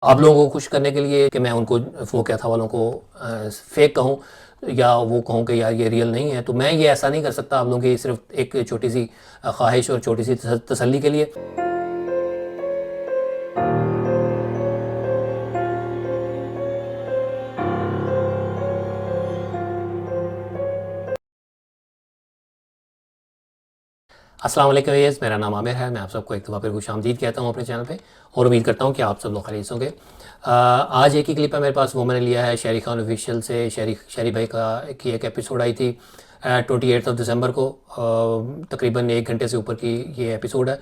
आप लोगों को खुश करने के लिए कि मैं उनको वो क्या था वालों को फेक कहूँ या वो कहूँ कि यार ये रियल नहीं है, तो मैं ये ऐसा नहीं कर सकता आप लोगों की सिर्फ एक छोटी सी ख्वाहिश और छोटी सी तसल्ली के लिए। अस्सलाम वालेकुम व्यूअर्स, मेरा नाम आमिर है। मैं आप सबको एक दफ़ा फिर खुशामदीद कहता हूँ अपने चैनल पे और उम्मीद करता हूँ कि आप सब लोग खैरियत से होंगे। आज एक ही क्लिप है मेरे पास, वो मैंने लिया है शहरी खान ऑफिशियल से। शहरी भाई का की एक एपिसोड आई थी 28 दिसंबर को। तकरीबन 1 घंटे से ऊपर की ये एपिसोड है।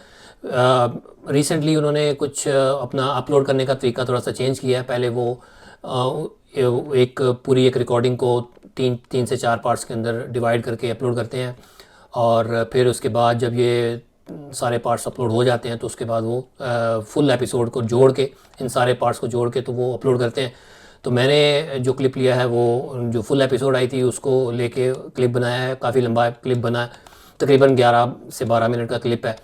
रिसेंटली उन्होंने कुछ अपना अपलोड करने का तरीका थोड़ा सा चेंज किया है। पहले वो एक पूरी एक रिकॉर्डिंग को तीन से चार पार्ट्स के अंदर डिवाइड करके अपलोड करते हैं और फिर उसके बाद जब ये सारे पार्ट्स अपलोड हो जाते हैं तो उसके बाद वो फुल एपिसोड को जोड़ के, इन सारे पार्ट्स को जोड़ के तो वो अपलोड करते हैं। तो मैंने जो क्लिप लिया है वो जो फुल एपिसोड आई थी उसको लेके क्लिप बनाया है। काफ़ी लंबा क्लिप बना है, तकरीबन 11 से 12 मिनट का क्लिप है।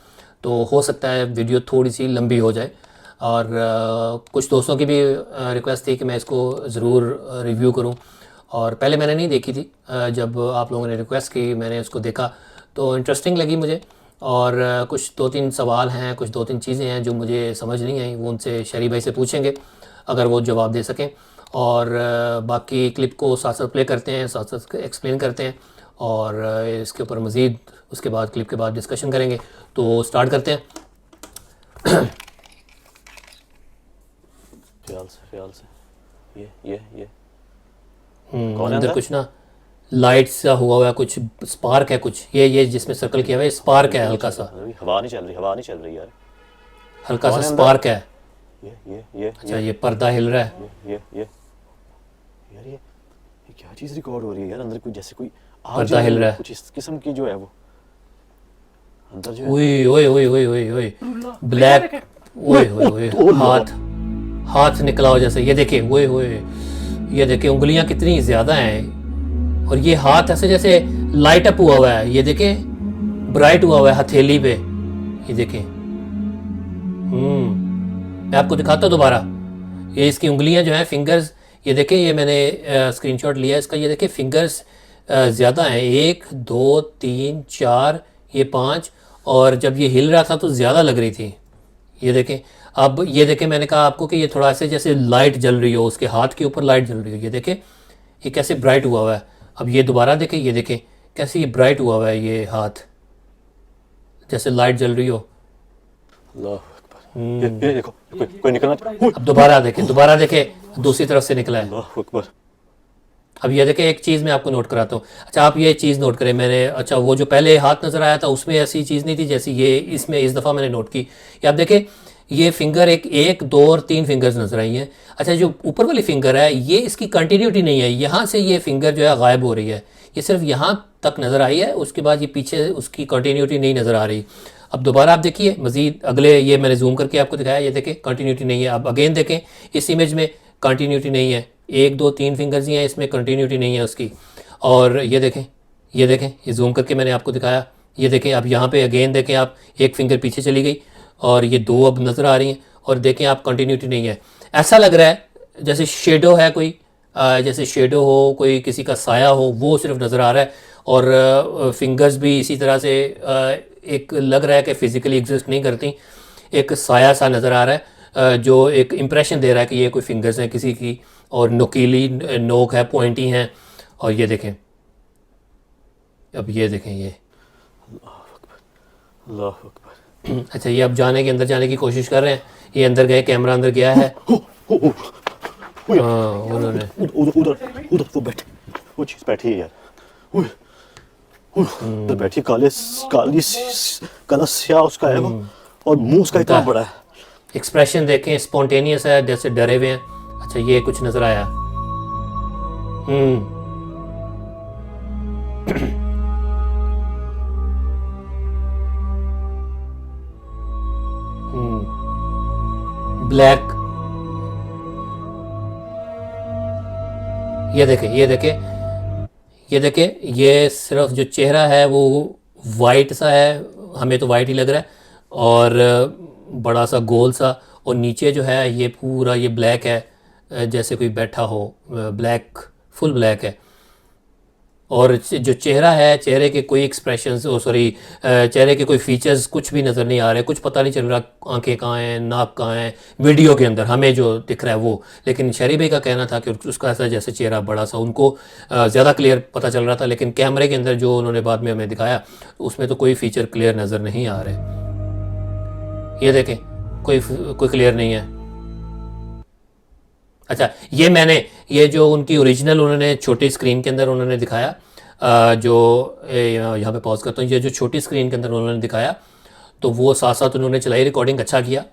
तो हो सकता है वीडियो थोड़ी सी लंबी हो जाए और कुछ दोस्तों की भी रिक्वेस्ट थी कि मैं इसको ज़रूर रिव्यू करूं। और पहले मैंने नहीं देखी थी, जब आप लोगों ने रिक्वेस्ट की मैंने उसको देखा तो इंटरेस्टिंग लगी मुझे। और कुछ 2-3 सवाल हैं, कुछ 2-3 चीज़ें हैं जो मुझे समझ नहीं आई, वो उनसे शहरी भाई से पूछेंगे अगर वो जवाब दे सकें। और बाकी क्लिप को साथ साथ प्ले करते हैं, साथ साथ एक्सप्लेन करते हैं और इसके ऊपर मज़ीद उसके बाद क्लिप के बाद डिस्कशन करेंगे। तो स्टार्ट करते हैं। ख्याल से ये कौन है अंदर अंदर? कुछ ना लाइट सा हुआ है, कुछ स्पार्क है, कुछ ये जिसमें सर्कल किया हुआ है स्पार्क है, हल्का सा हवा नहीं चल रही यार। हल्का सा कौन है अंदर? स्पार्क है। ये अच्छा, ये पर्दा हिल रहा है। ये यार, ये क्या चीज रिकॉर्ड हो रही है यार? अंदर कोई जैसे कोई आग पर्दा जल रही हिल है, रहा है। कुछ इस किस्म की जो है वो अंदर जो है। ओए ओए ओए ओए ओए ओए, ब्लैक, ओए ओए ओए, हाथ निकला हो जैसे। ये देखिए, ओए ओए, ये देखिए उंगलियां कितनी ज्यादा हैं और ये हाथ ऐसे जैसे लाइट अप हुआ है। ये देखिए ब्राइट हुआ है हथेली पे, ये देखिए। मैं आपको दिखाता हूँ दोबारा। ये इसकी उंगलियां जो हैं, फिंगर्स, ये देखिए, ये मैंने स्क्रीनशॉट लिया है इसका। ये देखिए फिंगर्स ज़्यादा हैं, 1 2 3 4, ये 5, और जब ये हिल रहा था तो ज़्यादा लग रही थी। ये देखें, अब ये देखें, मैंने कहा आपको कि ये थोड़ा से जैसे लाइट जल रही हो, उसके हाथ के ऊपर लाइट जल रही हो। ये देखें ये कैसे ब्राइट हुआ हुआ है। अब ये दोबारा देखें, ये देखें कैसे ये ब्राइट हुआ हुआ है, ये हाथ जैसे लाइट जल रही हो। अल्लाह अकबर। ये देखो, कोई निकलना। अब दोबारा देखें दूसरी तरफ से निकला है। अल्लाह अकबर। अब ये देखें, एक चीज़ मैं आपको नोट कराता हूँ। अच्छा, आप ये चीज़ नोट करें, मैंने, अच्छा, वो जो पहले हाथ नज़र आया था उसमें ऐसी चीज़ नहीं थी जैसी ये इसमें इस दफ़ा मैंने नोट की। ये आप देखें, ये फिंगर एक 2 और 3 फिंगर्स नज़र आई हैं। अच्छा, जो ऊपर वाली फिंगर है ये इसकी कंटिन्यूटी नहीं है, यहाँ से ये फिंगर जो है गायब हो रही है। ये सिर्फ यहाँ तक नज़र आई है, उसके बाद ये पीछे उसकी कंटिन्यूटी नहीं नज़र आ रही। अब दोबारा आप देखिए, मज़ीद अगले, ये मैंने जूम करके आपको दिखाया, ये देखें कंटिन्यूटी नहीं है। अब अगेन देखें, इस इमेज में कंटिन्यूटी नहीं है, 1 2 3 फिंगर्स ही हैं, इसमें कंटिन्यूटी नहीं है उसकी। और ये देखें, ये जूम करके मैंने आपको दिखाया। ये देखें, अब यहाँ पे अगेन देखें आप, एक फिंगर पीछे चली गई और ये 2 अब नज़र आ रही हैं और देखें आप कंटिन्यूटी नहीं है। ऐसा लग रहा है जैसे शेडो है कोई, जैसे शेडो हो, कोई किसी का साया हो, वो सिर्फ नज़र आ रहा है। और फिंगर्स भी इसी तरह से एक लग रहा है कि फ़िज़िकली एग्जिस्ट नहीं करती, एक साया सा नज़र आ रहा है जो एक इम्प्रेशन दे रहा है कि ये कोई फिंगर्स हैं किसी की, और नुकीली नोक है, पॉइंटी हैं। और ये देखें, अब ये देखें, ये अल्लाह अकबर। अच्छा, ये अब अंदर जाने की कोशिश कर रहे हैं। ये अंदर गए, कैमरा अंदर गया है। हाँ, उन्होंने उधर वो बैठी, वो चीज बैठी है यार। उधर बैठी, काला स्याह उसका है वो, और मुंह उसका इतना बड़ा है। एक्सप्रेशन देखें, स्पॉन्टेनियस है, जैसे डरे हुए हैं। अच्छा, ये कुछ नजर आया। ब्लैक, ये देखें, ये सिर्फ जो चेहरा है वो वाइट सा है, हमें तो वाइट ही लग रहा है, और बड़ा सा गोल सा, और नीचे जो है ये पूरा ये ब्लैक है, जैसे कोई बैठा हो, ब्लैक, फुल ब्लैक है। और जो चेहरा है, चेहरे के कोई एक्सप्रेशंस, सॉरी, चेहरे के कोई फीचर्स कुछ भी नज़र नहीं आ रहे, कुछ पता नहीं चल रहा आंखें कहाँ हैं, नाक कहाँ है वीडियो के अंदर हमें जो दिख रहा है वो। लेकिन शहरी भाई का कहना था कि उसका ऐसा जैसे चेहरा बड़ा सा, उनको ज़्यादा क्लियर पता चल रहा था। लेकिन कैमरे के अंदर जो उन्होंने बाद में हमें दिखाया उसमें तो कोई फीचर क्लियर नज़र नहीं आ रहे। ये देखें, कोई क्लियर नहीं है। अच्छा, ये जो उनकी ओरिजिनल उन्होंने छोटी स्क्रीन के अंदर उन्होंने दिखाया, जो यहाँ पे पॉज करता हूँ, ये जो छोटी स्क्रीन के अंदर उन्होंने दिखाया तो वो साथ साथ उन्होंने चलाई, रिकॉर्डिंग अच्छा किया,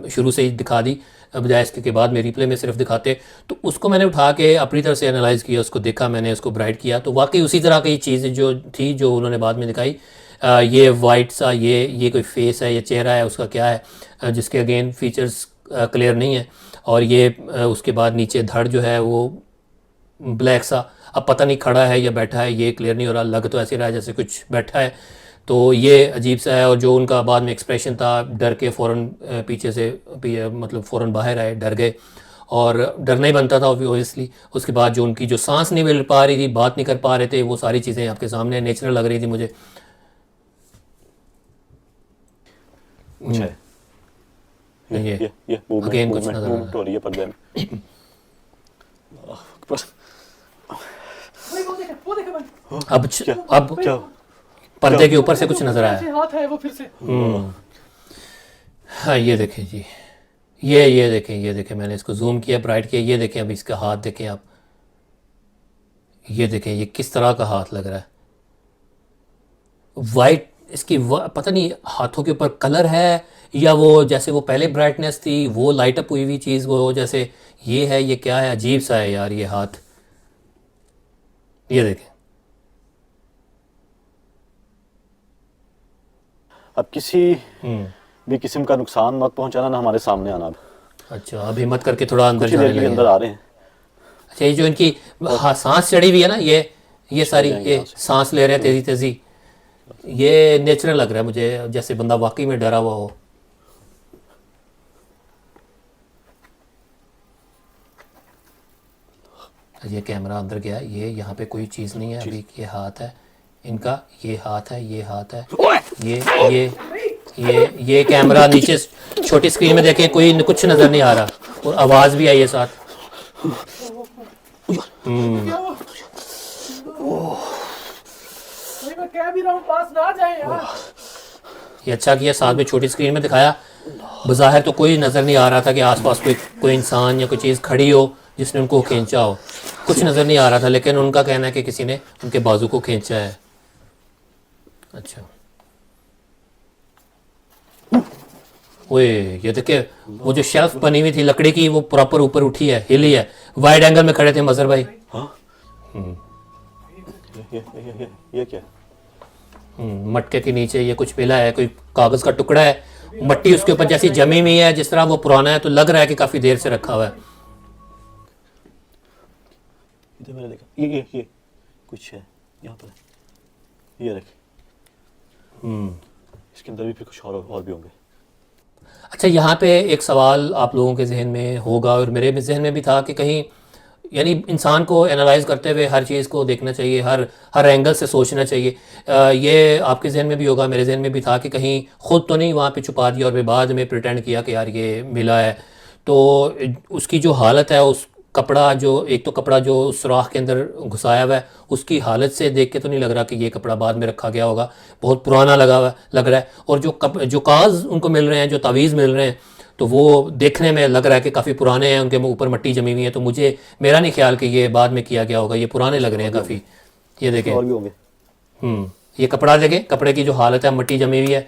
शुरू से ही दिखा दी बजाय इसके के बाद में रिप्ले में सिर्फ दिखाते। तो उसको मैंने उठा के अपनी तरफ से एनालाइज किया, उसको देखा, मैंने उसको ब्राइट किया, तो वाकई उसी तरह की चीज़ जो थी जो उन्होंने बाद में दिखाई। ये वाइट सा, ये कोई फेस है, ये चेहरा है, उसका क्या है, जिसके अगेन फीचर्स क्लियर नहीं है। और ये उसके बाद नीचे धड़ जो है वो ब्लैक सा, अब पता नहीं खड़ा है या बैठा है, ये क्लियर नहीं हो रहा, लग तो ऐसे रहा है जैसे कुछ बैठा है। तो ये अजीब सा है। और जो उनका बाद में एक्सप्रेशन था, डर के फ़ौरन पीछे से मतलब फ़ौरन बाहर आए, डर गए, और डरना ही बनता था ओबियसली। उसके बाद जो उनकी जो सांस नहीं मिल पा रही थी, बात नहीं कर पा रहे थे, वो सारी चीज़ें आपके सामने नेचुरल लग रही थी मुझे। कुछ है ये अगेन कुछ नजर मूवमेंट हो रही है पर्दे में। बस अब क्या पर्दे के ऊपर से कुछ नजर आया। हाथ है वो फिर से। हाँ, ये देखें जी, ये देखें, मैंने इसको जूम किया, ब्राइट किया, ये देखें। अब इसका हाथ देखें आप, ये देखें ये किस तरह का हाथ लग रहा है, वाइट। इसकी पता नहीं हाथों के ऊपर कलर है या वो जैसे वो पहले ब्राइटनेस थी वो लाइट अप हुई हुई चीज़, वो जैसे ये है, ये क्या है, अजीब सा है यार ये हाथ। ये देखें, अब किसी भी किस्म का नुकसान मत पहुंचाना, ना हमारे सामने आना। अब अच्छा, अब हिम्मत करके थोड़ा अंदर कुछ ही जाने देर के लगे। अंदर आ रहे हैं। अच्छा, ये जो इनकी सांस चढ़ी हुई है ना, ये सारी, ये सांस ले रहे हैं तेजी तेजी, ये नेचुरल लग रहा है मुझे, जैसे बंदा वाकई में डरा हुआ हो। ये कैमरा अंदर गया, ये यहाँ पे कोई चीज़ नहीं है अभी। ये हाथ है इनका, ये हाथ है, ये हाथ है, ये कैमरा नीचे छोटी स्क्रीन में देखें, कोई कुछ नज़र नहीं आ रहा, और आवाज़ भी आई है साथ। मैं कह भी रहा हूँ पास ना जाए यार। ये अच्छा किया साथ में छोटी स्क्रीन में दिखाया। बज़ाहिर तो कोई नज़र नहीं आ रहा था कि आसपास कोई इंसान या कोई चीज़ खड़ी हो जिसने उनको खींचा हो, कुछ नज़र नहीं आ रहा था। लेकिन उनका कहना है कि किसी ने उनके बाजू को खींचा है। अच्छा, ओए ये देखिए, वो जो शेल्फ बनी हुई थी लकड़ी की, वो प्रॉपर ऊपर उठी है, हिली है। वाइड एंगल में खड़े थे मजहर भाई। हाँ, ये क्या है? मटके के नीचे ये कुछ मिला है, कोई कागज का टुकड़ा है, मट्टी उसके ऊपर जैसी जमी हुई है, जिस तरह वो पुराना है तो लग रहा है कि काफी देर से रखा हुआ है। इधर मैंने देखा, ये कुछ है यहाँ पर, ये देख। इसके अंदर भी फिर कुछ और भी होंगे। अच्छा, यहाँ पे एक सवाल आप लोगों के जहन में होगा और मेरे जहन में भी था कि कहीं, यानी इंसान को एनालाइज करते हुए हर चीज़ को देखना चाहिए, हर एंगल से सोचना चाहिए। ये आपके जहन में भी होगा, मेरे जहन में भी था कि कहीं खुद तो नहीं वहाँ पे छुपा दिया और फिर बाद में प्रिटेंड किया कि यार ये मिला है। तो उसकी जो हालत है, उस कपड़ा जो, एक तो कपड़ा जो सुराख के अंदर घुसाया हुआ है, उसकी हालत से देख के तो नहीं लग रहा कि ये कपड़ा बाद में रखा गया होगा, बहुत पुराना लग रहा है। और जो काज उनको मिल रहे हैं, जो तावीज़ मिल रहे हैं, तो वो देखने में लग रहा है कि काफ़ी पुराने हैं, उनके ऊपर मट्टी जमी हुई है। तो मेरा नहीं ख्याल कि ये बाद में किया गया होगा, ये पुराने लग रहे हैं काफ़ी। ये देखें, और भी होंगे। ये कपड़ा देखें, कपड़े की जो हालत है, मट्टी जमी हुई है,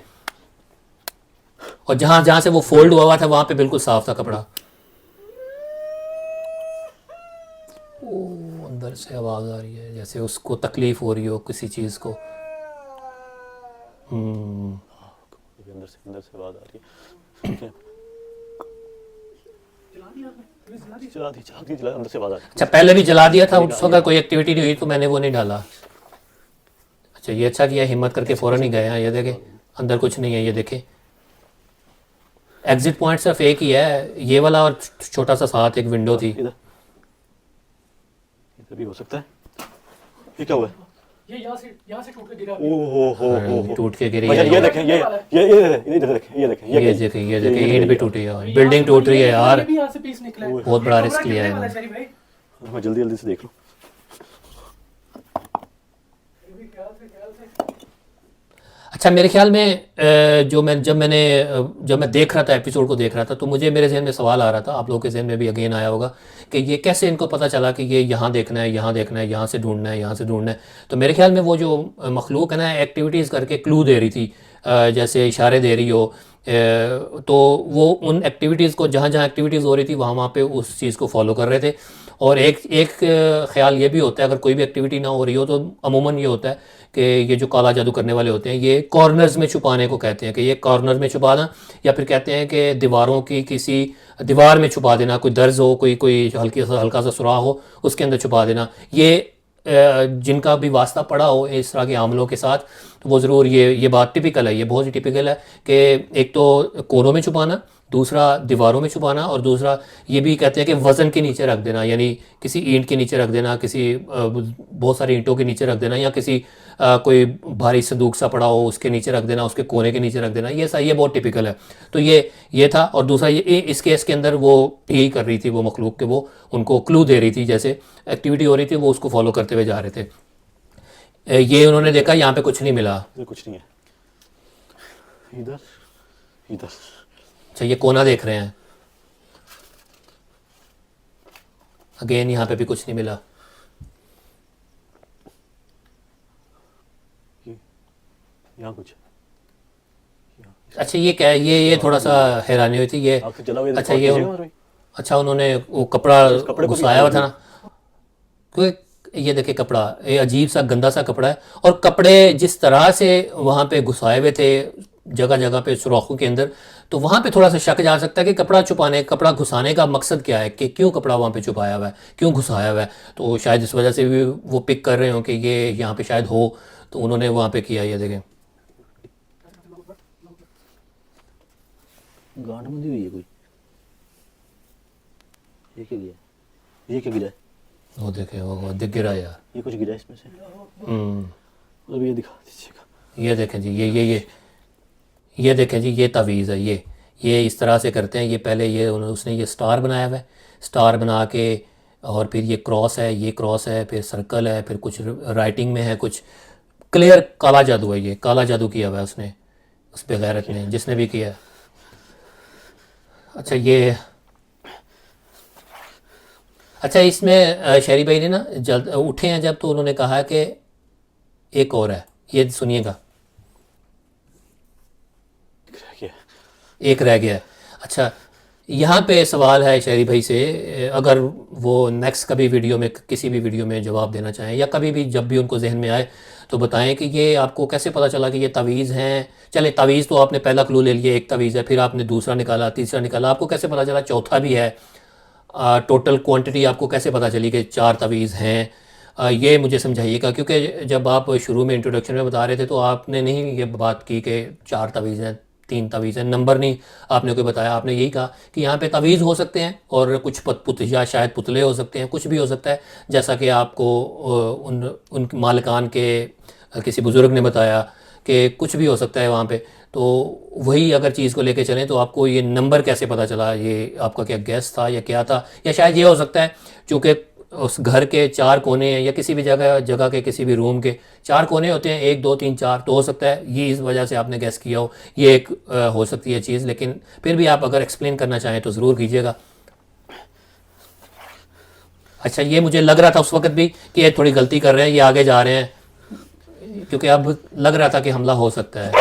और जहाँ से वो फोल्ड हुआ था वहाँ पे बिल्कुल साफ था कपड़ा। अंदर से आवाज़ आ रही है जैसे उसको तकलीफ हो रही हो किसी चीज़ को। अंदर से आवाज़ आ रही है। चला दी अंदर से आवाज़ आ रही है। अच्छा, पहले भी जला दिया था, उस वक्त कोई एक्टिविटी नहीं हुई तो मैंने वो नहीं डाला। अच्छा, ये अच्छा किया, हिम्मत करके फ़ौरन ही गए हैं। ये देखें, अंदर कुछ नहीं है, ये देखें, एग्जिट पॉइंट सिर्फ एक ही है, ये वाला, और छोटा सा साथ एक विंडो थी। इधर इधर भी हो सकता है। ये क्या हुआ है? ये यहाँ से टूट के गिरा। ओहो टूट के गिरी भैया है। ये देखें, ये इधर देखें, ये देखें, ये देखिए ईंट भी टूटी है, बिल्डिंग टूट रही है यार। ये भी यहाँ से पीस निकला है। बहुत बड़ा रिस्क लिया है वाला इन्होंने। शरीफ भाई, हाँ, जल्दी जल्दी से देख लो। ये भी ख्याल से। अच्छा, मेरे ख्याल में जब मैं देख रहा था, एपिसोड को देख रहा था, तो मुझे मेरे जहन में सवाल आ रहा था, आप लोगों के जहन में भी अगेन आया होगा, कि ये कैसे इनको पता चला कि ये यहाँ देखना है, यहाँ देखना है, यहाँ से ढूंढना है, यहाँ से ढूंढना है। तो मेरे ख्याल में वो जो मखलूक है ना, एक्टिविटीज़ करके क्लू दे रही थी, जैसे इशारे दे रही हो, तो वो उन एक्टिविटीज़ को, जहाँ जहाँ एक्टिविटीज़ हो रही थी वहाँ वहाँ पे उस चीज़ को फॉलो कर रहे थे। और एक ख्याल ये भी होता है, अगर कोई भी एक्टिविटी ना हो रही हो तो अमूमन ये होता है कि ये जो काला जादू करने वाले होते हैं, ये कॉर्नर्स में छुपाने को कहते हैं, कि ये कॉर्नर में छुपाना, या फिर कहते हैं कि दीवारों की किसी दीवार में छुपा देना, कोई दर्ज हो, कोई हल्का सा सुराख हो, उसके अंदर छुपा देना। ये जिनका भी वास्ता पड़ा हो इस तरह के आमलों के साथ, तो वो ज़रूर ये बात टिपिकल है, ये बहुत ही टिपिकल है कि एक तो कोनों में छुपाना, दूसरा दीवारों में छुपाना, और दूसरा ये भी कहते हैं कि वज़न के नीचे रख देना, यानी किसी ईंट के नीचे रख देना, किसी बहुत सारी ईंटों के नीचे रख देना, या किसी कोई भारी संदूक सा पड़ा हो उसके नीचे रख देना, उसके कोने के नीचे रख देना। ये बहुत टिपिकल है। तो ये था। और दूसरा ये इस केस के अंदर वो यही कर रही थी, वो मखलूक के, वो उनको क्लू दे रही थी, जैसे एक्टिविटी हो रही थी वो उसको फॉलो करते हुए जा रहे थे। ये उन्होंने देखा, यहाँ पे कुछ नहीं मिला। इधर कुछ नहीं है। इधर इधर अच्छा, ये कोना देख रहे हैं, अगेन यहाँ पे भी कुछ नहीं मिला। यहाँ कुछ। अच्छा, ये क्या है? ये थोड़ा सा हैरानी हुई थी ये। आग से जला हुआ अच्छा, ये अच्छा उन्होंने वो कपड़ा कपड़े को भी घुसाया हुआ था ना, क्योंकि ये देखिए कपड़ा, ये अजीब सा गंदा सा कपड़ा है, और कपड़े जिस तरह से वहाँ पे घुसाए हुए थे जगह जगह पे सुराखों के अंदर, तो वहाँ पे थोड़ा सा शक जा सकता है कि कपड़ा घुसाने का मकसद क्या है, कि क्यों कपड़ा वहाँ पे छुपाया हुआ है, क्यों घुसाया हुआ है। तो शायद इस वजह से भी वो पिक कर रहे हो कि ये यहाँ पे शायद हो, तो उन्होंने वहाँ पे किया। ये देखें, गांठ बंधी हुई है कोई। ये क्या गिरा है? ये क्या गिरा है? वो देखे, वो दिख गिरा यार। ये कुछ गिरा है इसमें से। अब ये दिखा दीजिएगा। ये देखें जी, ये देखें जी, ये तावीज़ है। ये इस तरह से करते हैं। ये पहले उसने ये स्टार बनाया हुआ है, स्टार बना के, और फिर ये क्रॉस है, ये क्रॉस है, फिर सर्कल है, फिर कुछ राइटिंग में है, कुछ क्लियर काला जादू है। ये काला जादू किया हुआ है उसने, उस पे गैरत ने, जिसने भी किया। अच्छा, इसमें शहरी भाई ने ना जल्द उठे हैं जब, तो उन्होंने कहा कि एक और है, ये सुनिएगा। एक रह गया है। अच्छा, यहाँ पे सवाल है शहरी भाई से, अगर वो नेक्स्ट कभी वीडियो में, किसी भी वीडियो में जवाब देना चाहें, या कभी भी जब भी उनको जहन में आए, तो बताएं कि ये आपको कैसे पता चला कि ये तावीज़ हैं। चले, तावीज़ तो आपने पहला क्लू ले लिया, एक तावीज़ है, फिर आपने दूसरा निकाला, तीसरा निकाला, आपको कैसे पता चला चौथा भी है? टोटल क्वांटिटी आपको कैसे पता चली कि 4 तावीज़ हैं? ये मुझे समझाइएगा, क्योंकि जब आप शुरू में इंट्रोडक्शन में बता रहे थे तो आपने नहीं ये बात की कि 4 तावीज़ हैं, 3 तावीज़ हैं, नंबर नहीं आपने कोई बताया। आपने यही कहा कि यहाँ पे तावीज़ हो सकते हैं, और कुछ या शायद पुतले हो सकते हैं, कुछ भी हो सकता है, जैसा कि आपको उन मालिकान के किसी बुज़ुर्ग ने बताया कि कुछ भी हो सकता है वहाँ पे। तो वही अगर चीज़ को लेके चलें, तो आपको ये नंबर कैसे पता चला? ये आपका क्या गैस था या क्या था? या शायद ये हो सकता है चूँकि उस घर के 4 कोने हैं, या किसी भी जगह के किसी भी रूम के 4 कोने होते हैं, 1 2 3 4, तो हो सकता है ये इस वजह से आपने गैस किया हो। ये एक हो सकती है चीज़, लेकिन फिर भी आप अगर एक्सप्लेन करना चाहें तो ज़रूर कीजिएगा। अच्छा, ये मुझे लग रहा था उस वक्त भी कि ये थोड़ी गलती कर रहे हैं, ये आगे जा रहे हैं, क्योंकि अब लग रहा था कि हमला हो सकता है।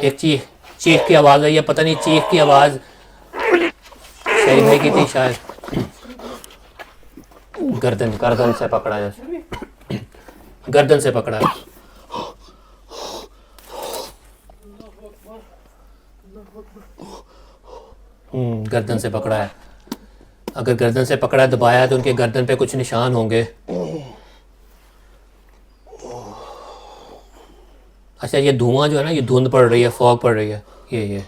एक चीख की आवाज़ आई है, पता नहीं चीख की आवाज़ शहरी भाई की थी शायद। गर्दन से पकड़ा है, गर्दन से पकड़ा है। गर्दन से पकड़ा है। अगर गर्दन से पकड़ा, दबाया है, तो उनके गर्दन पे कुछ निशान होंगे। अच्छा, ये धुआं जो है ना, ये धुंध पड़ रही है, फॉग पड़ रही है, ये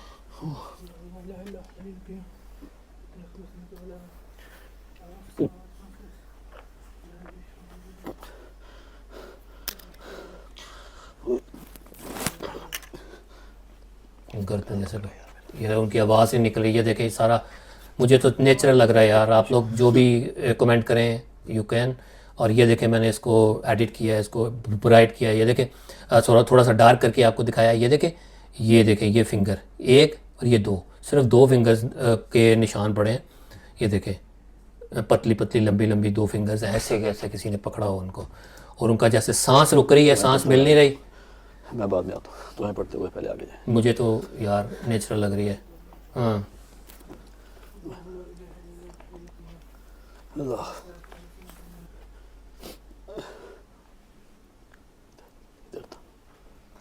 गर्दन जैसे ये उनकी आवाज़ ही निकल रही है, देखें सारा मुझे तो नेचुरल लग रहा है यार। आप लोग जो भी कमेंट करें यू कैन। और ये देखें मैंने इसको एडिट किया है, इसको ब्राइट किया है, ये देखें थोड़ा सा डार्क करके आपको दिखाया है। ये देखें ये फिंगर एक और ये दो, सिर्फ दो फिंगर्स के निशान पड़े हैं। ये देखें पतली पतली लंबी लंबी दो फिंगर्स हैं, ऐसे कैसे किसी ने पकड़ा हो उनको। और उनका जैसे सांस रुक रही है, सांस मिल नहीं रही। मैं बाद में आता हूँ, तुम्हें पढ़ते हुए पहले आगे जाए। मुझे तो यार नेचुरल लग रही है। हाँ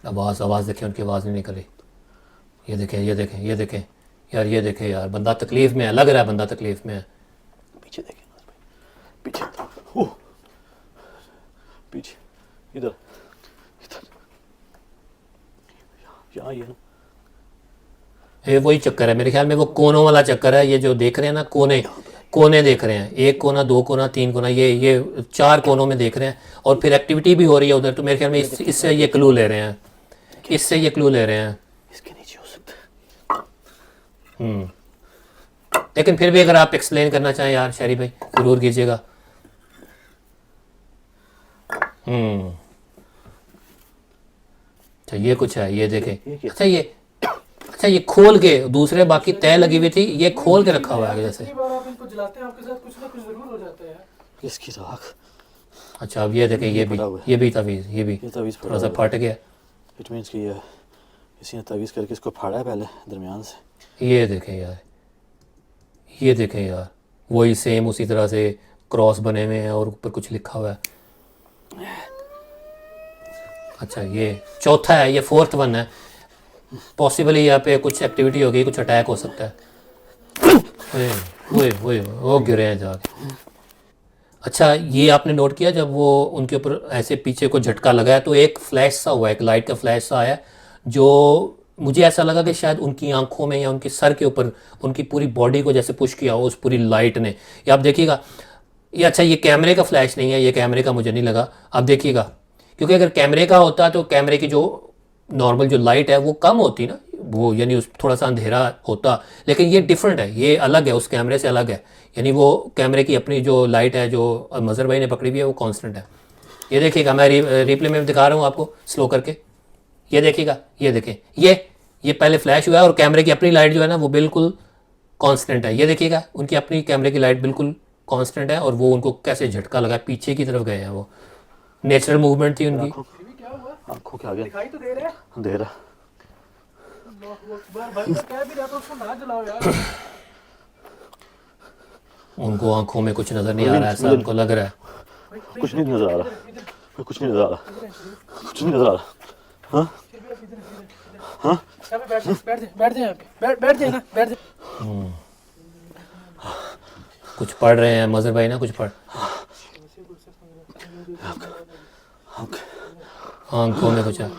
अल्लाह आवाज़ देखें, उनकी आवाज़ नहीं निकल रही। ये देखें यार, ये देखें यार, बंदा तकलीफ़ में है, लग रहा है बंदा तकलीफ़ में है। पीछे देखें नाज़ भाई, पीछे ओह पीछे इधर इधर यहाँ ये ना ये वही चक्कर है मेरे ख्याल में, वो कोनों वाला चक्कर है। ये जो देख रहे हैं ना, कोने देख रहे हैं, एक कोना, दो कोना, तीन कोना, ये चार कोनों में देख रहे हैं। और फिर एक्टिविटी भी हो रही है उधर, तो मेरे ख्याल में इससे ये क्लू ले रहे हैं, इससे ये क्लू ले रहे हैं। इसके नीचे हो सकता लेकिन फिर भी अगर आप एक्सप्लेन करना चाहें यार शहरी भाई, ज़रूर कीजिएगा। अच्छा ये कुछ है, ये देखें। अच्छा ये खोल के, दूसरे बाकी तय लगी हुई थी, ये खोल के रखा हुआ है जैसे। कई बार आप इनको जलाते हैं, आपके साथ कुछ ना कुछ जरूर हो जाता है। है इसकी राख। अच्छा अब ये देखें, ये भी तवीज़, ये भी तवीज़ थोड़ा सा फट गया। इट मीन्स कि ये किसी ने तवीज़ करके इसको फाड़ा है पहले दरमियान से। ये देखें यार, वही सेम उसी तरह से क्रॉस बने हुए हैं और ऊपर कुछ लिखा हुआ है। अच्छा ये चौथा है, ये फोर्थ वन है। पॉसिबली यहाँ पे कुछ एक्टिविटी हो गई, कुछ अटैक हो सकता है। वो गिरे हैं जाके। अच्छा ये आपने नोट किया, जब वो उनके ऊपर ऐसे पीछे को झटका लगा है तो एक फ्लैश सा हुआ, एक लाइट का फ्लैश सा आया, जो मुझे ऐसा लगा कि शायद उनकी आंखों में या उनके सर के ऊपर उनकी पूरी बॉडी को जैसे पुश किया हो उस पूरी लाइट ने। ये आप देखिएगा, ये अच्छा ये कैमरे का फ्लैश नहीं है, ये कैमरे का मुझे नहीं लगा। आप देखिएगा, क्योंकि अगर कैमरे का होता तो कैमरे की जो नॉर्मल जो लाइट है वो कम होती ना, वो यानी उस थोड़ा सा अंधेरा होता। लेकिन ये डिफरेंट है, ये अलग है, उस कैमरे से अलग है। यानी वो कैमरे की अपनी जो लाइट है जो मज़हर भाई ने पकड़ी हुई है वो कांस्टेंट है। ये देखिएगा, मैं रिप्ले में दिखा रहा हूँ आपको स्लो करके। ये देखिएगा, ये देखें, ये पहले फ्लैश हुआ है और कैमरे की अपनी लाइट जो है ना वो बिल्कुल कांस्टेंट है। ये देखिएगा, उनकी अपनी कैमरे की लाइट बिल्कुल कांस्टेंट है और वो उनको कैसे झटका लगा, पीछे की तरफ गए हैं। वो नेचुरल मूवमेंट थी उनकी। ये भी क्या हुआ? आंखों के आगे दिखाई तो दे रहा है। अंधेरा। अल्लाहू अकबर, भाई मैं कह भी रहा था उसको ना जलाओ यार। उनको आंखों में कुछ नज़र नहीं आ रहा है, ऐसा उनको लग रहा है। कुछ नहीं नजर आ रहा, कुछ नहीं नजर आ रहा, कुछ नहीं नजर आ रहा। हाँ हाँ यहाँ पे बैठ जा यहाँ पे, बैठ जा ना, बैठ जा। कुछ पढ़ रहे हैं मज़हर भाई ना, कुछ पढ़, आंखों में कुछ है।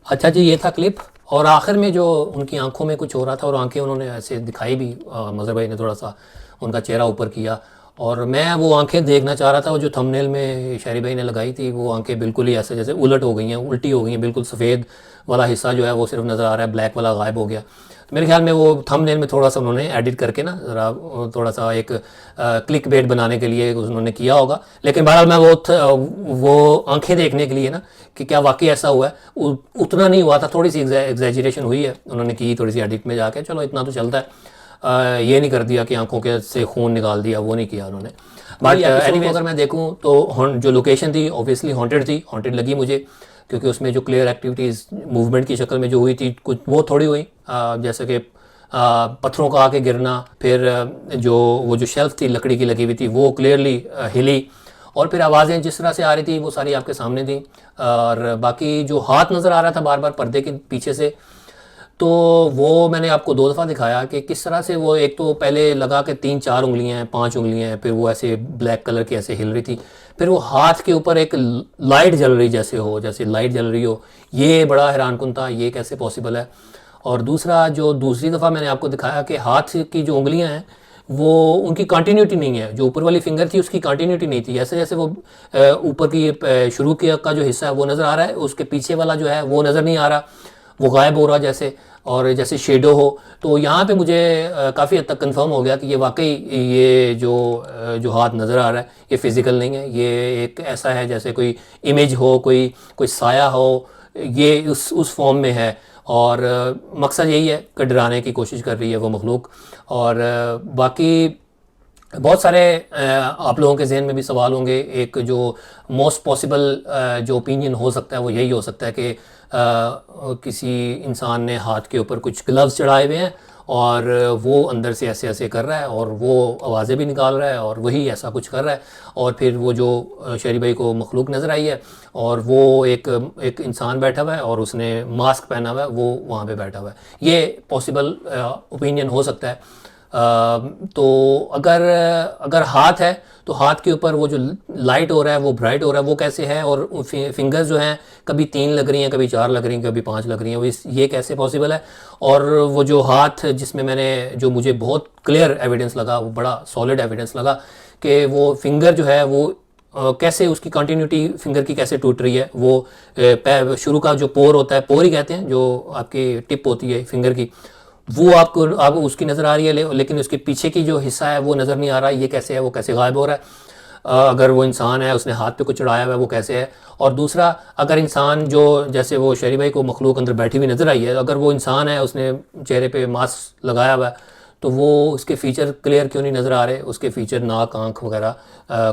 अच्छा जी ये था क्लिप। और आखिर में जो उनकी आंखों में कुछ हो रहा था और आंखें उन्होंने ऐसे दिखाई भी, मज़हर भाई ने थोड़ा सा उनका चेहरा ऊपर किया और मैं वो आंखें देखना चाह रहा था। वो जो थंबनेल में शहरी भाई ने लगाई थी वो आंखें बिल्कुल ही ऐसे जैसे उलट हो गई हैं, उल्टी हो गई हैं, बिल्कुल सफ़ेद वाला हिस्सा जो है वो सिर्फ नज़र आ रहा है, ब्लैक वाला गायब हो गया। तो मेरे ख्याल में वो थंबनेल में थोड़ा सा उन्होंने एडिट करके ना ज़रा थोड़ा सा एक क्लिक बेट बनाने के लिए उन्होंने किया होगा। लेकिन बहरहाल मैं वो आंखें देखने के लिए ना कि क्या वाकई ऐसा हुआ है, उतना नहीं हुआ था, थोड़ी सी एग्जैजरेशन हुई है उन्होंने की थोड़ी सी एडिट में जाके, चलो इतना तो चलता है। ये नहीं कर दिया कि आंखों के से खून निकाल दिया, वो नहीं किया उन्होंने। बट एनीवे अगर मैं देखूं तो जो लोकेशन थी ऑब्वियसली हॉन्टेड थी, हॉन्टेड लगी मुझे, क्योंकि उसमें जो क्लियर एक्टिविटीज़ मूवमेंट की शक्ल में जो हुई थी कुछ वो थोड़ी हुई, जैसे कि पत्थरों का आके गिरना, फिर वो जो शेल्फ थी लकड़ी की लगी हुई थी वो क्लियरली हिली, और फिर आवाज़ें जिस तरह से आ रही थी वो सारी आपके सामने थी। और बाकी जो हाथ नज़र आ रहा था बार बार पर्दे के पीछे से, तो वो मैंने आपको 2 दफ़ा दिखाया कि किस तरह से वो एक तो पहले लगा के 3-4 उंगलियां हैं, 5 उंगलियां हैं, फिर वो ऐसे ब्लैक कलर की ऐसे हिल रही थी, फिर वो हाथ के ऊपर एक लाइट जल रही जैसे हो, जैसे लाइट जल रही हो। ये बड़ा हैरानकुन था, ये कैसे पॉसिबल है। और दूसरा जो दूसरी दफ़ा मैंने आपको दिखाया कि हाथ की जो उंगलियां हैं वो उनकी कंटिन्यूटी नहीं है, जो ऊपर वाली फिंगर थी उसकी कंटिन्यूटी नहीं थी। जैसे जैसे वो ऊपर की शुरू का जो हिस्सा है वो नज़र आ रहा है, उसके पीछे वाला जो है वो नज़र नहीं आ रहा, वो गायब हो रहा जैसे, और जैसे शेडो हो। तो यहाँ पे मुझे काफ़ी हद तक कंफर्म हो गया कि ये वाकई ये जो हाथ नज़र आ रहा है ये फिज़िकल नहीं है, ये एक ऐसा है जैसे कोई इमेज हो, कोई साया हो, ये उस फॉर्म में है। और मकसद यही है कि डराने की कोशिश कर रही है वो मखलूक। और बाकी बहुत सारे आप लोगों के जहन में भी सवाल होंगे। एक जो मोस्ट पॉसिबल जो ओपिनियन हो सकता है वो यही हो सकता है कि किसी इंसान ने हाथ के ऊपर कुछ ग्लव्स चढ़ाए हुए हैं और वो अंदर से ऐसे ऐसे कर रहा है और वो आवाज़ें भी निकाल रहा है और वही ऐसा कुछ कर रहा है। और फिर वो जो शहरी भाई को मखलूक नज़र आई है और वो एक इंसान बैठा हुआ है और उसने मास्क पहना हुआ है, वो वहाँ पे बैठा हुआ है। ये पॉसिबल ओपिनियन हो सकता है। तो अगर हाथ है तो हाथ के ऊपर वो जो लाइट हो रहा है वो ब्राइट हो रहा है, वो कैसे है। और फिंगर्स जो हैं कभी 3 लग रही हैं, कभी 4 लग रही हैं, कभी 5 लग रही हैं, ये कैसे पॉसिबल है। और वो जो हाथ जिसमें जो मुझे बहुत क्लियर एविडेंस लगा, वो बड़ा सॉलिड एविडेंस लगा कि वो फिंगर जो है वो कैसे उसकी कंटिन्यूटी फिंगर की कैसे टूट रही है। वो शुरू का जो पोर होता है, पोर ही कहते हैं, जो आपकी टिप होती है फिंगर की, वो आपको उसकी नज़र आ रही है, लेकिन उसके पीछे की जो हिस्सा है वो नज़र नहीं आ रहा। ये कैसे है, वो कैसे गायब हो रहा है। अगर वो इंसान है उसने हाथ पे कुछ चढ़ाया हुआ है, वो कैसे है। और दूसरा, अगर इंसान जो जैसे वो शहरी भाई को मखलूक अंदर बैठी हुई नज़र आई है, अगर वो इंसान है उसने चेहरे पे मास्क लगाया हुआ है, तो वो उसके फ़ीचर क्लियर क्यों नहीं नज़र आ रहे। उसके फ़ीचर नाक, आँख वगैरह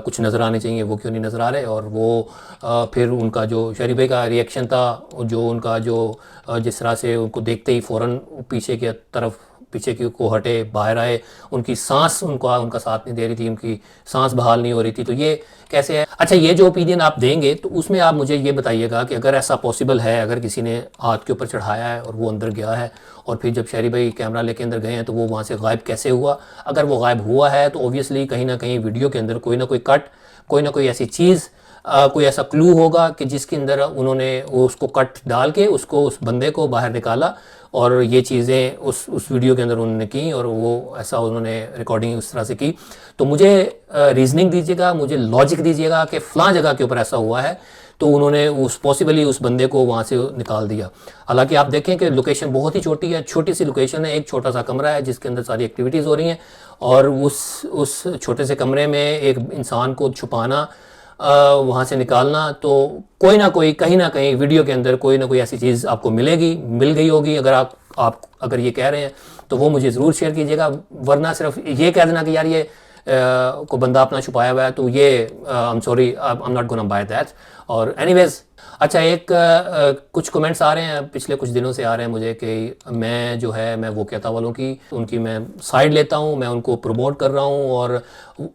कुछ नज़र आने चाहिए, वो क्यों नहीं नज़र आ रहे। और वो फिर उनका जो शहरी भाई का रिएक्शन था, जो उनका जिस तरह से उनको देखते ही फ़ौरन पीछे की तरफ, पीछे की को हटे, बाहर आए, उनकी सांस उनका साथ नहीं दे रही थी, उनकी सांस बहाल नहीं हो रही थी। तो ये कैसे है। अच्छा, ये जो ओपिनियन आप देंगे तो उसमें आप मुझे ये बताइएगा कि अगर ऐसा पॉसिबल है, अगर किसी ने हाथ के ऊपर चढ़ाया है और वो अंदर गया है और फिर जब शहरी भाई कैमरा लेके अंदर गए हैं तो वो वहाँ से गायब कैसे हुआ। अगर वो गायब हुआ है तो ऑब्वियसली कहीं ना कहीं वीडियो के अंदर कोई ना कोई कट, कोई ना कोई ऐसी चीज़, कोई ऐसा क्लू होगा कि जिसके अंदर उन्होंने उसको कट डाल के उस बंदे को बाहर निकाला और ये चीज़ें उस वीडियो के अंदर उन्होंने की और वो ऐसा उन्होंने रिकॉर्डिंग उस तरह से की। तो मुझे रीजनिंग दीजिएगा, मुझे लॉजिक दीजिएगा कि फ़लाँ जगह के ऊपर ऐसा हुआ है, तो उन्होंने पॉसिबली उस बंदे को वहाँ से निकाल दिया। हालांकि आप देखें कि लोकेशन बहुत ही छोटी है, छोटी सी लोकेशन है, एक छोटा सा कमरा है जिसके अंदर सारी एक्टिविटीज़ हो रही हैं। और उस छोटे से कमरे में एक इंसान को छुपाना, वहाँ से निकालना, तो कोई ना कोई कहीं ना कहीं वीडियो के अंदर कोई ना कोई ऐसी चीज़ आपको मिल गई होगी। अगर आप अगर ये कह रहे हैं तो वो मुझे ज़रूर शेयर कीजिएगा। वरना सिर्फ ये कह देना कि यार ये को बंदा अपना छुपाया हुआ है, तो ये I am sorry, I am not gonna by that. और एनीवेज, अच्छा, कुछ कमेंट्स आ रहे हैं, पिछले कुछ दिनों से आ रहे हैं मुझे कि मैं जो है मैं वो कहता वालों की उनकी मैं साइड लेता हूँ, मैं उनको प्रमोट कर रहा हूँ और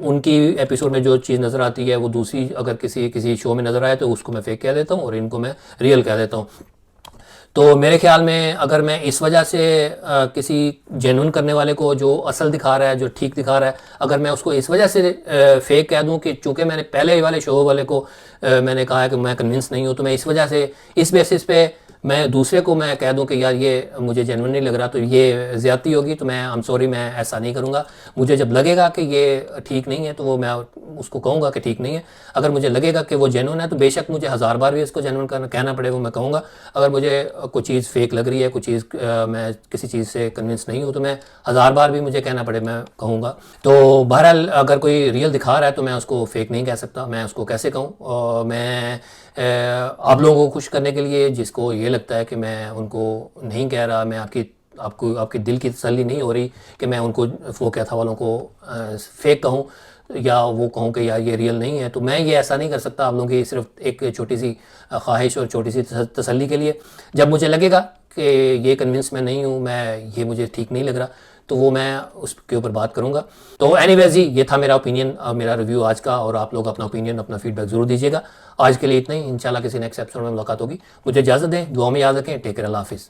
उनकी एपिसोड में जो चीज़ नज़र आती है वो दूसरी अगर किसी शो में नज़र आए तो उसको मैं फेक कह देता हूँ और इनको मैं रियल कह देता हूँ। तो मेरे ख्याल में अगर मैं इस वजह से किसी जेन्युइन करने वाले को जो असल दिखा रहा है, जो ठीक दिखा रहा है, अगर मैं उसको इस वजह से फेक कह दूं कि चूँकि मैंने पहले वाले शो वाले को मैंने कहा है कि मैं कन्विंस नहीं हूं, तो मैं इस वजह से इस बेसिस पे मैं दूसरे को मैं कह दूं कि यार ये मुझे जेन्युइन नहीं लग रहा, तो ये ज़्यादती होगी। तो मैं आई एम सॉरी, मैं ऐसा नहीं करूँगा। मुझे जब लगेगा कि ये ठीक नहीं है तो वो मैं उसको कहूँगा कि ठीक नहीं है। अगर मुझे लगेगा कि वो जेन्युइन है तो बेशक मुझे 1000 बार भी इसको जेन्युइन कहना पड़े, वो मैं कहूँगा। अगर मुझे कोई चीज़ फेक लग रही है, कोई चीज़ मैं किसी चीज़ से कन्विंस नहीं हूँ, तो मैं 1000 बार भी मुझे कहना पड़े मैं कहूँगा। तो बहरहाल अगर कोई रियल दिखा रहा है तो मैं उसको फेक नहीं कह सकता। मैं उसको कैसे कहूँ। मैं आप लोगों को खुश करने के लिए, जिसको ये लगता है कि मैं उनको नहीं कह रहा, मैं आपकी दिल की तसल्ली नहीं हो रही कि मैं उनको वो कहता वालों को फेक कहूँ या वो कहूँ कि यार ये रियल नहीं है, तो मैं ये ऐसा नहीं कर सकता आप लोगों की सिर्फ एक छोटी सी ख्वाहिश और छोटी सी तसल्ली के लिए। जब मुझे लगेगा कि ये कन्विंस मैं नहीं हूँ, ये मुझे ठीक नहीं लग रहा, तो वो मैं उसके ऊपर बात करूँगा। तो एनीवेज जी, ये था मेरा ओपिनियन, मेरा रिव्यू आज का। और आप लोग अपना ओपिनियन, अपना फीडबैक ज़रूर दीजिएगा। आज के लिए इतना ही, इंशाल्लाह किसी नेक्स्ट एपिसोड में मुलाकात होगी। मुझे इजाज़त दें, दुआ में याद रखें। टेक केयर, अल्लाह हाफिज़।